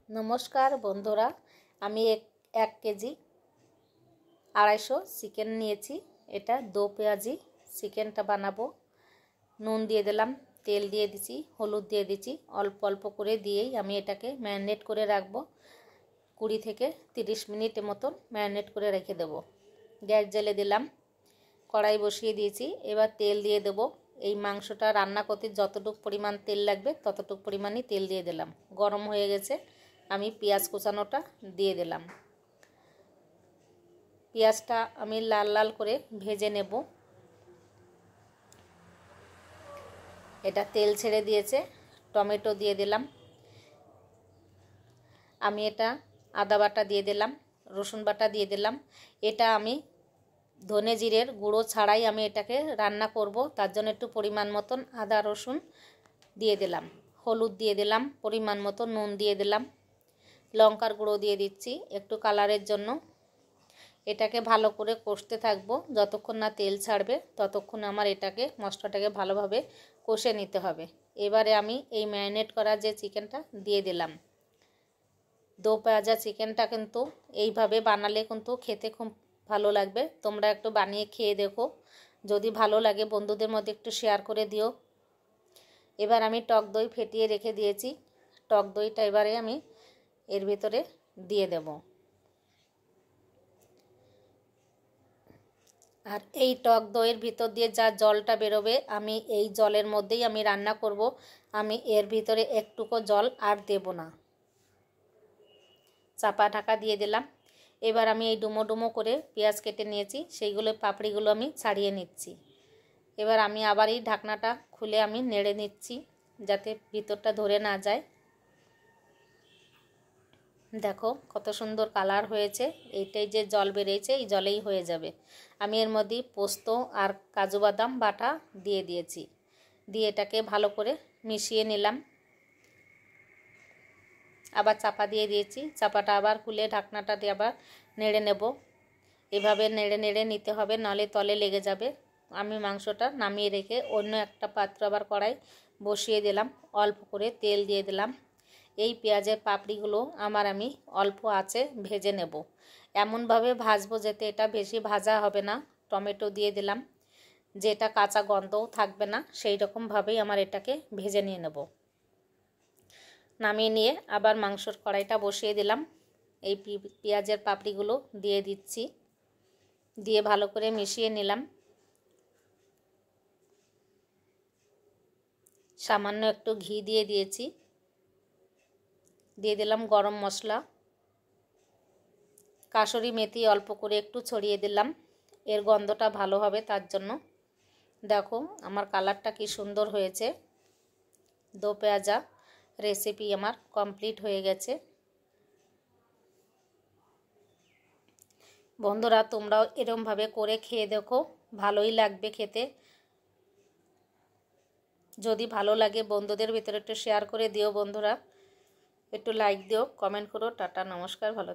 नमस्कार बंधुरा आमी एक केजी 250 चिकेन निয়েছি। এটা दो পেঁয়াজি চিকেনটা বানাবো। নুন দিয়ে দিলাম, তেল দিয়ে দিছি, হলুদ দিয়ে দিছি, অল্প অল্প করে দিয়েই আমি এটাকে ম্যারিনেট করে রাখবো। 20 থেকে 30 মিনিটের মতন ম্যারিনেট করে রেখে দেব। গ্যাস জ্বেলে দিলাম, কড়াই বসিয়ে দিয়েছি। এবার তেল দিয়ে দেব। এই মাংসটা রান্না করতে যতটুকু পরিমাণ তেল লাগবে ততটুকু পরিমাণই তেল দিয়ে দিলাম। গরম হয়ে গেছে, আমি পেঁয়াজ কুচানোটা দিয়ে দিলাম। পেঁয়াজটা আমি লাল লাল করে ভেজে নেব। এটা তেল ছেড়ে দিয়েছে। টমেটো দিয়ে দিলাম। আমি এটা আদা বাটা দিয়ে দিলাম, রসুন বাটা দিয়ে দিলাম। এটা আমি ধনে জিরের গুঁড়ো ছাড়াই আমি এটাকে রান্না করব, তার জন্য একটু পরিমাণ মতন আদা রসুন দিয়ে দিলাম। হলুদ দিয়ে দিলাম, পরিমাণ মতো নুন দিয়ে দিলাম, লঙ্কার গুঁড়ো দিয়ে দিচ্ছি একটু কালারের জন্য। এটাকে ভালো করে কষতে থাকবো, যতক্ষণ না তেল ছাড়বে ততক্ষণ আমার এটাকে মশলাটাকে ভালোভাবে কষে নিতে হবে। এবারে আমি এই ম্যারিনেট করা যে চিকেনটা দিয়ে দিলাম। দো পেঁয়াজা চিকেনটা কিন্তু এইভাবে বানালে কিন্তু খেতে খুব ভালো লাগবে। তোমরা একটু বানিয়ে খেয়ে দেখো, যদি ভালো লাগে বন্ধুদের মধ্যে একটু শেয়ার করে দিও। এবার আমি টক দই ফেটিয়ে রেখে দিয়েছি। টক দইটা এবারে আমি এর ভিতরে দিয়ে দেব। আর এই টক দইয়ের ভিতর দিয়ে যা জলটা বেরোবে আমি এই জলের মধ্যেই আমি রান্না করব। আমি এর ভিতরে একটুকু জল আর দেব না। চাপা ঢাকা দিয়ে দিলাম। এবার আমি এই ডুমো ডুমো করে পেঁয়াজ কেটে নিয়েছি, সেইগুলো পাপড়িগুলো আমি ছাড়িয়ে নিচ্ছি। এবার আমি আবার এই ঢাকনাটা খুলে আমি নেড়ে নিচ্ছি যাতে ভিতরটা ধরে না যায়। দেখো কত সুন্দর কালার হয়েছে। এইটাই যে জল বেরিয়েছে এই জলেই হয়ে যাবে। আমি এর মধ্যে পোস্ত আর কাজু বাদাম বাটা দিয়ে দিয়েছি। দিয়ে এটাকে ভালো করে মিশিয়ে নিলাম। আবার চাপা দিয়ে দিয়েছি। চাপাটা আবার খুলে ঢাকনাটা দিয়ে আবার নেড়ে নেব। এভাবে নেড়ে নেড়ে নিতে হবে, নাহলে তলে লেগে যাবে। আমি মাংসটা নামিয়ে রেখে অন্য একটা পাত্র আবার কড়াই বসিয়ে দিলাম। অল্প করে তেল দিয়ে দিলাম। এই পেঁয়াজের পাপড়িগুলো আমি অল্প আঁচে ভেজে নেব। এমনভাবে ভাজবো যাতে এটা বেশি ভাজা হবে না। টমেটো দিয়ে দিলাম, যেটা কাঁচা গন্ধও থাকবে না, সেই রকমভাবেই আমার এটাকে ভেজে নিয়ে নেব। নামিয়ে নিয়ে আবার মাংসর কড়াইটা বসিয়ে দিলাম। এই পেঁয়াজের পাপড়িগুলো দিয়ে দিচ্ছি, দিয়ে ভালো করে মিশিয়ে নিলাম। সামান্য একটু ঘি দিয়ে দিয়েছি। দিয়ে দিলাম গরম মশলা, কাসুরি মেথি অল্প করে একটু ছড়িয়ে দিলাম, এর গন্ধটা ভালো হবে তার জন্য। দেখো আমার কালারটা কি সুন্দর হয়েছে। দো পেঁয়াজা রেসিপি আমার কমপ্লিট হয়ে গেছে। বন্ধুরা তোমরাও এরকমভাবে করে খেয়ে দেখো, ভালোই লাগবে খেতে। যদি ভালো লাগে বন্ধুদের ভিতরে একটু শেয়ার করে দিও। বন্ধুরা একটু লাইক দিও, কমেন্ট করো। টাটা, নমস্কার, ভালো।